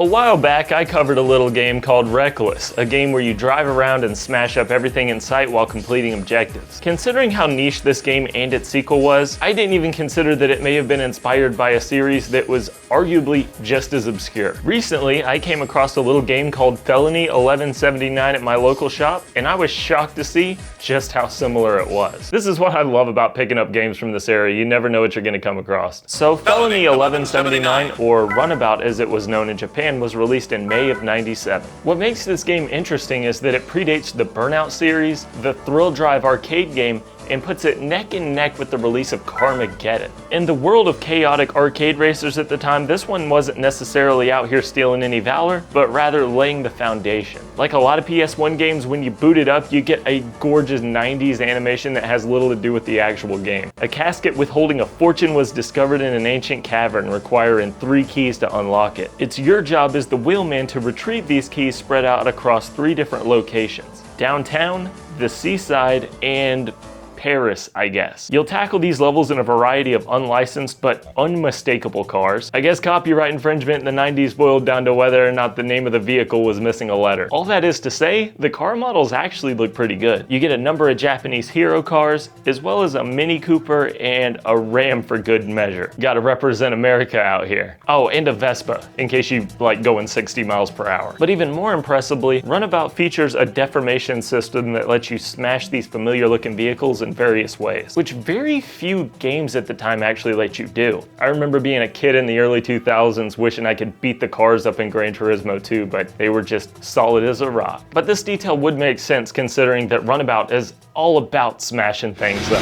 while back, I covered a little game called Reckless, a game where you drive around and smash up everything in sight while completing objectives. Considering how niche this game and its sequel was, I didn't even consider that it may have been inspired by a series that was arguably just as obscure. Recently, I came across a little game called Felony 1179 at my local shop, and I was shocked to see just how similar it was. This is what I love about picking up games from this era. You never know what you're going to come across. So Felony 1179, or Runabout as it was known in Japan, was released in May of '97. What makes this game interesting is that it predates the Burnout series, the Thrill Drive arcade game, and puts it neck and neck with the release of Carmageddon. In the world of chaotic arcade racers at the time, this one wasn't necessarily out here stealing any valor, but rather laying the foundation. Like a lot of PS1 games, when you boot it up, you get a gorgeous 90s animation that has little to do with the actual game. A casket withholding a fortune was discovered in an ancient cavern, requiring 3 keys to unlock it. It's your job as the wheelman to retrieve these keys spread out across 3 different locations: downtown, the seaside, and Paris, I guess. You'll tackle these levels in a variety of unlicensed but unmistakable cars. I guess copyright infringement in the 90s boiled down to whether or not the name of the vehicle was missing a letter. All that is to say, the car models actually look pretty good. You get a number of Japanese hero cars, as well as a Mini Cooper and a Ram for good measure. Gotta represent America out here. Oh, and a Vespa, in case you like going 60 miles per hour. But even more impressively, Runabout features a deformation system that lets you smash these familiar looking vehicles in various ways, which very few games at the time actually let you do. I remember being a kid in the early 2000s wishing I could beat the cars up in Gran Turismo 2, but they were just solid as a rock. But this detail would make sense considering that Runabout is all about smashing things up.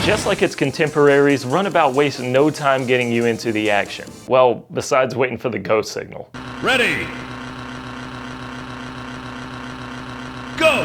Just like its contemporaries, Runabout wastes no time getting you into the action. Well, besides waiting for the go signal. Ready! Go!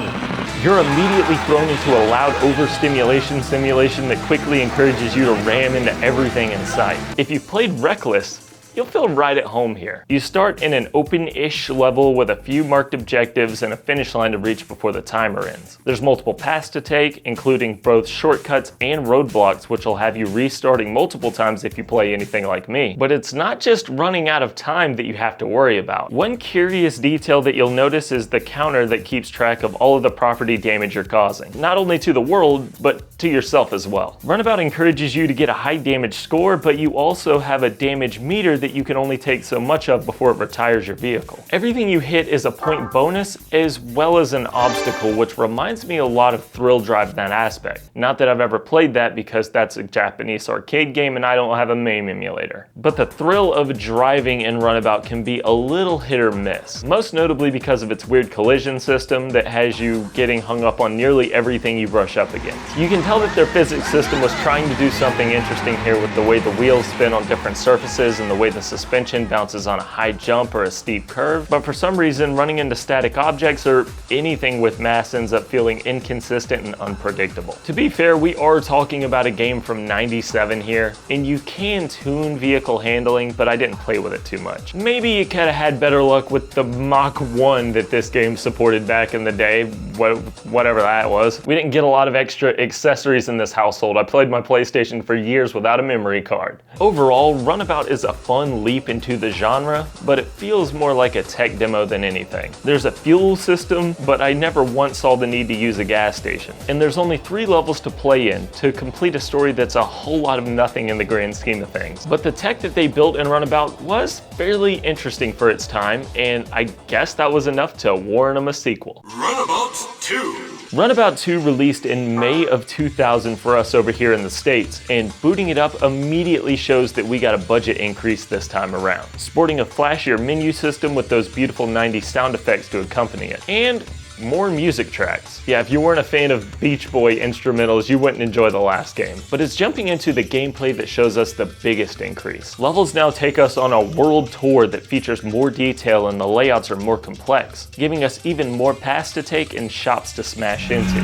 You're immediately thrown into a loud overstimulation simulation that quickly encourages you to ram into everything in sight. If you've played Reckless, you'll feel right at home here. You start in an open-ish level with a few marked objectives and a finish line to reach before the timer ends. There's multiple paths to take, including both shortcuts and roadblocks, which will have you restarting multiple times if you play anything like me. But it's not just running out of time that you have to worry about. One curious detail that you'll notice is the counter that keeps track of all of the property damage you're causing, not only to the world, but to yourself as well. Runabout encourages you to get a high damage score, but you also have a damage meter that you can only take so much of before it retires your vehicle. Everything you hit is a point bonus as well as an obstacle, which reminds me a lot of Thrill Drive in that aspect. Not that I've ever played that because that's a Japanese arcade game and I don't have a MAME emulator. But the thrill of driving in Runabout can be a little hit or miss, most notably because of its weird collision system that has you getting hung up on nearly everything you brush up against. You can tell that their physics system was trying to do something interesting here with the way the wheels spin on different surfaces and the way the suspension bounces on a high jump or a steep curve, but for some reason running into static objects or anything with mass ends up feeling inconsistent and unpredictable. To be fair, we are talking about a game from '97 here, and you can tune vehicle handling, but I didn't play with it too much. Maybe you could have had better luck with the Mach 1 that this game supported back in the day, whatever that was. We didn't get a lot of extra accessories in this household. I played my PlayStation for years without a memory card. Overall, Runabout is a fun leap into the genre, but it feels more like a tech demo than anything. There's a fuel system, but I never once saw the need to use a gas station. And there's only 3 levels to play in to complete a story that's a whole lot of nothing in the grand scheme of things. But the tech that they built in Runabout was fairly interesting for its time, and I guess that was enough to warrant them a sequel. Runabout 2. Runabout 2 released in May of 2000 for us over here in the States, and booting it up immediately shows that we got a budget increase this time around, sporting a flashier menu system with those beautiful 90s sound effects to accompany it, and more music tracks. Yeah, if you weren't a fan of Beach Boy instrumentals, you wouldn't enjoy the last game. But it's jumping into the gameplay that shows us the biggest increase. Levels now take us on a world tour that features more detail and the layouts are more complex, giving us even more paths to take and shops to smash into.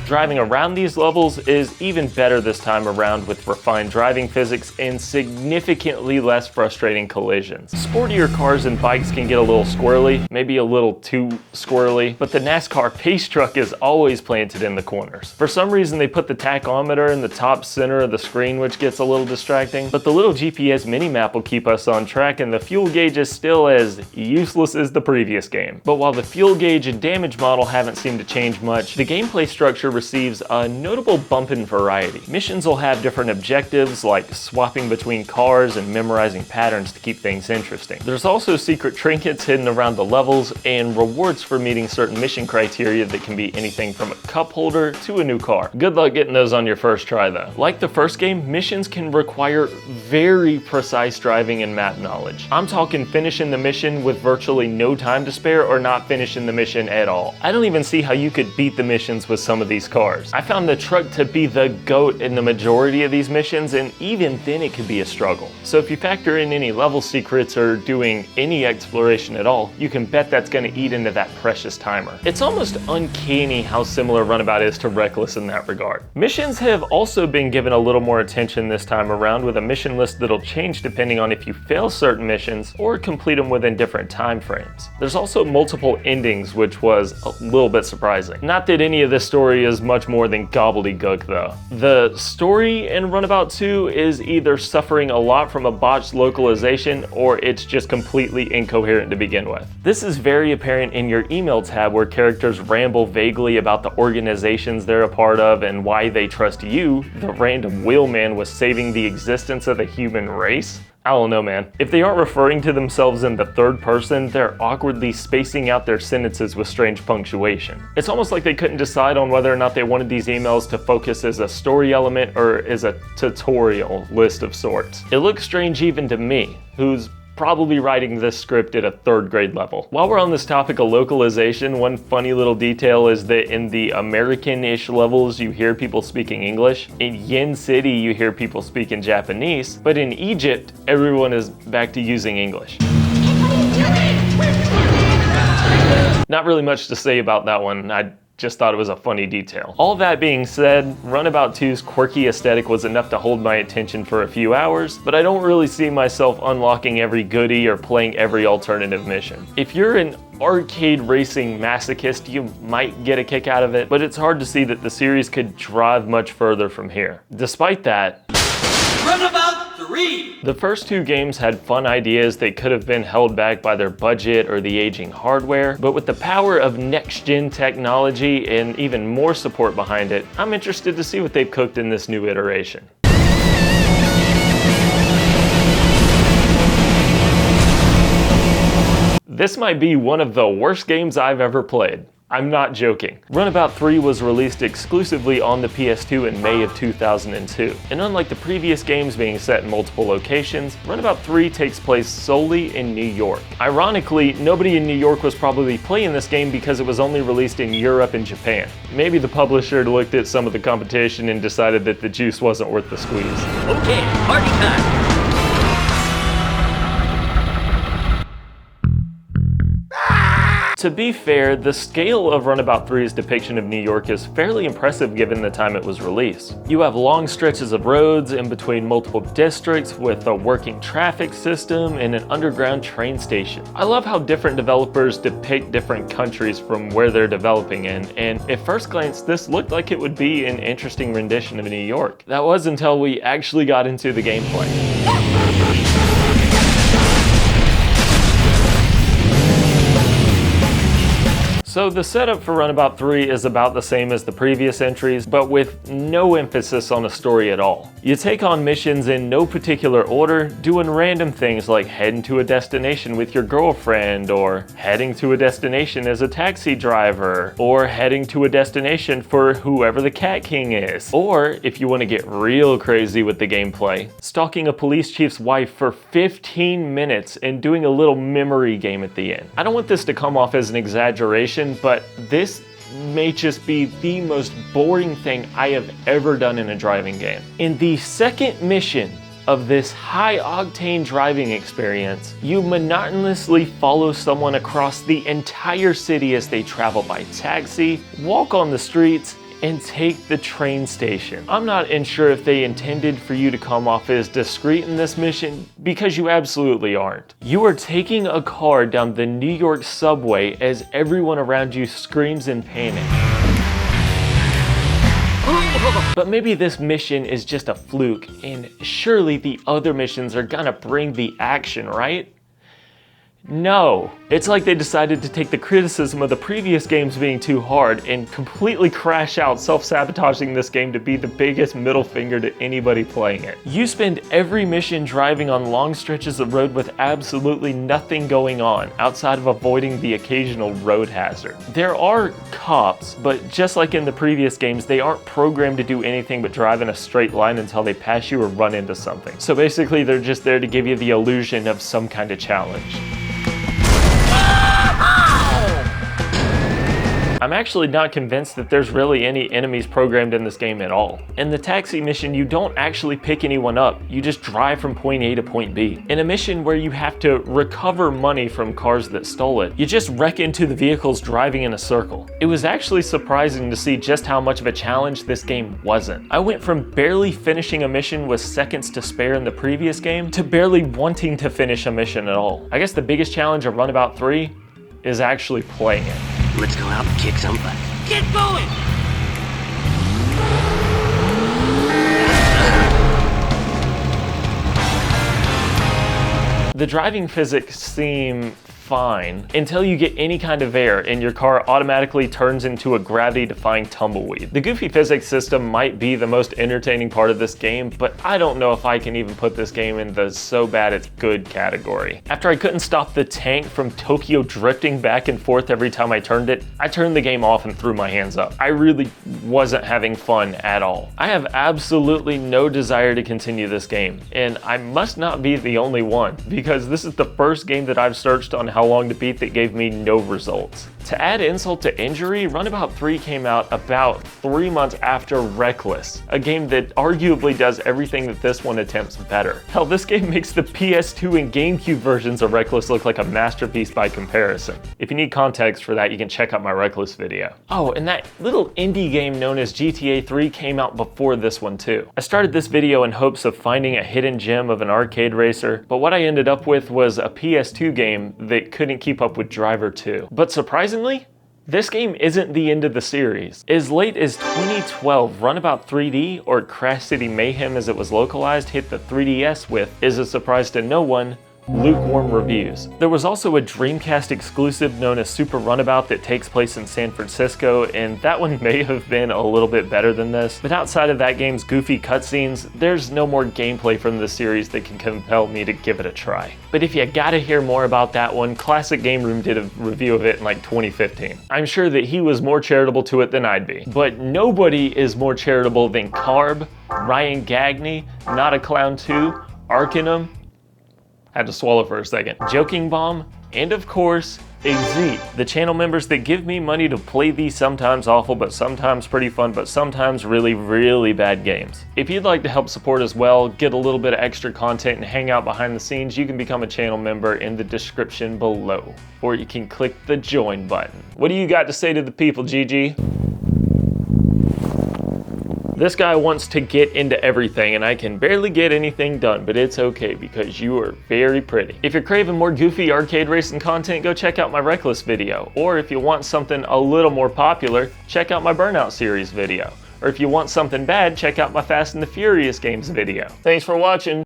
Driving around these levels is even better this time around with refined driving physics and significantly less frustrating collisions. Sportier cars and bikes can get a little squirrely, maybe a little too squirrely, but the NASCAR pace truck is always planted in the corners. For some reason they put the tachometer in the top center of the screen, which gets a little distracting, but the little GPS mini-map will keep us on track, and the fuel gauge is still as useless as the previous game. But while the fuel gauge and damage model haven't seemed to change much, the gameplay structure receives a notable bump in variety. Missions will have different objectives, like swapping between cars and memorizing patterns to keep things interesting. There's also secret trinkets hidden around the levels and rewards for meeting certain mission criteria that can be anything from a cup holder to a new car. Good luck getting those on your first try though. Like the first game, missions can require very precise driving and map knowledge. I'm talking finishing the mission with virtually no time to spare or not finishing the mission at all. I don't even see how you could beat the missions with some of these cars. I found the truck to be the GOAT in the majority of these missions, and even then it could be a struggle. So if you factor in any level secrets or doing any exploration at all, you can bet that's going to eat into that precious timer. It's almost uncanny how similar Runabout is to Reckless in that regard. Missions have also been given a little more attention this time around, with a mission list that'll change depending on if you fail certain missions or complete them within different time frames. There's also multiple endings, which was a little bit surprising. Not that any of this story is much more than gobbledygook though. The story in Runabout 2 is either suffering a lot from a botched localization or it's just completely incoherent to begin with. This is very apparent in your email tab, where characters ramble vaguely about the organizations they're a part of and why they trust you, the random wheelman, with saving the existence of the human race. I don't know, man. If they aren't referring to themselves in the third person, they're awkwardly spacing out their sentences with strange punctuation. It's almost like they couldn't decide on whether or not they wanted these emails to focus as a story element or as a tutorial list of sorts. It looks strange even to me, who's probably writing this script at a 3rd grade level. While we're on this topic of localization, one funny little detail is that in the American-ish levels you hear people speaking English. In Yen City you hear people speaking Japanese, but in Egypt everyone is back to using English. Not really much to say about that one. I just thought it was a funny detail. All that being said, Runabout 2's quirky aesthetic was enough to hold my attention for a few hours, but I don't really see myself unlocking every goodie or playing every alternative mission. If you're an arcade racing masochist, you might get a kick out of it, but it's hard to see that the series could drive much further from here. Despite that, Runabout 3! The first 2 games had fun ideas that could have been held back by their budget or the aging hardware, but with the power of next-gen technology and even more support behind it, I'm interested to see what they've cooked in this new iteration. This might be one of the worst games I've ever played. I'm not joking. Runabout 3 was released exclusively on the PS2 in May of 2002. And unlike the previous games being set in multiple locations, Runabout 3 takes place solely in New York. Ironically, nobody in New York was probably playing this game because it was only released in Europe and Japan. Maybe the publisher looked at some of the competition and decided that the juice wasn't worth the squeeze. Okay, party time! To be fair, the scale of Runabout 3's depiction of New York is fairly impressive given the time it was released. You have long stretches of roads in between multiple districts with a working traffic system and an underground train station. I love how different developers depict different countries from where they're developing in, and at first glance this looked like it would be an interesting rendition of New York. That was until we actually got into the gameplay. So the setup for Runabout 3 is about the same as the previous entries, but with no emphasis on a story at all. You take on missions in no particular order, doing random things like heading to a destination with your girlfriend, or heading to a destination as a taxi driver, or heading to a destination for whoever the Cat King is. Or, if you want to get real crazy with the gameplay, stalking a police chief's wife for 15 minutes and doing a little memory game at the end. I don't want this to come off as an exaggeration, but this may just be the most boring thing I have ever done in a driving game. In the second mission of this high-octane driving experience, you monotonously follow someone across the entire city as they travel by taxi, walk on the streets, and take the train station. I'm not sure if they intended for you to come off as discreet in this mission, because you absolutely aren't. You are taking a car down the New York subway as everyone around you screams in panic. But maybe this mission is just a fluke, and surely the other missions are gonna bring the action, right? No. It's like they decided to take the criticism of the previous games being too hard and completely crash out, self-sabotaging this game to be the biggest middle finger to anybody playing it. You spend every mission driving on long stretches of road with absolutely nothing going on, outside of avoiding the occasional road hazard. There are cops, but just like in the previous games, they aren't programmed to do anything but drive in a straight line until they pass you or run into something. So basically, they're just there to give you the illusion of some kind of challenge. I'm actually not convinced that there's really any enemies programmed in this game at all. In the taxi mission, you don't actually pick anyone up, you just drive from point A to point B. In a mission where you have to recover money from cars that stole it, you just wreck into the vehicles driving in a circle. It was actually surprising to see just how much of a challenge this game wasn't. I went from barely finishing a mission with seconds to spare in the previous game to barely wanting to finish a mission at all. I guess the biggest challenge of Runabout 3 is actually playing it. Let's go out and kick some butt. Get going! The driving physics seem fine until you get any kind of air and your car automatically turns into a gravity-defying tumbleweed. The goofy physics system might be the most entertaining part of this game, but I don't know if I can even put this game in the so bad it's good category. After I couldn't stop the tank from Tokyo drifting back and forth every time I turned it, I turned the game off and threw my hands up. I really wasn't having fun at all. I have absolutely no desire to continue this game, and I must not be the only one, because this is the first game that I've searched on how long to beat that gave me no results. To add insult to injury, Runabout 3 came out about 3 months after Reckless, a game that arguably does everything that this one attempts better. Hell, this game makes the PS2 and GameCube versions of Reckless look like a masterpiece by comparison. If you need context for that, you can check out my Reckless video. Oh, and that little indie game known as GTA 3 came out before this one too. I started this video in hopes of finding a hidden gem of an arcade racer, but what I ended up with was a PS2 game that couldn't keep up with Driver 2. But surprisingly, this game isn't the end of the series. As late as 2012, Runabout 3D, or Crash City Mayhem as it was localized, hit the 3DS with, is a surprise to no one, lukewarm reviews. There was also a Dreamcast exclusive known as Super Runabout that takes place in San Francisco, and that one may have been a little bit better than this, but outside of that game's goofy cutscenes, there's no more gameplay from the series that can compel me to give it a try. But if you gotta hear more about that one, Classic Game Room did a review of it in like 2015. I'm sure that he was more charitable to it than I'd be, but nobody is more charitable than Carb, Ryan Gagney, Not a Clown 2, Arcanum, had to swallow for a second, Joking Bomb, and of course, Exit, the channel members that give me money to play these sometimes awful, but sometimes pretty fun, but sometimes really, really bad games. If you'd like to help support as well, get a little bit of extra content and hang out behind the scenes, you can become a channel member in the description below. Or you can click the join button. What do you got to say to the people, Gigi? This guy wants to get into everything and I can barely get anything done, but it's okay because you are very pretty. If you're craving more goofy arcade racing content, go check out my Reckless video. Or if you want something a little more popular, check out my Burnout series video. Or if you want something bad, check out my Fast and the Furious games video. Thanks for watching.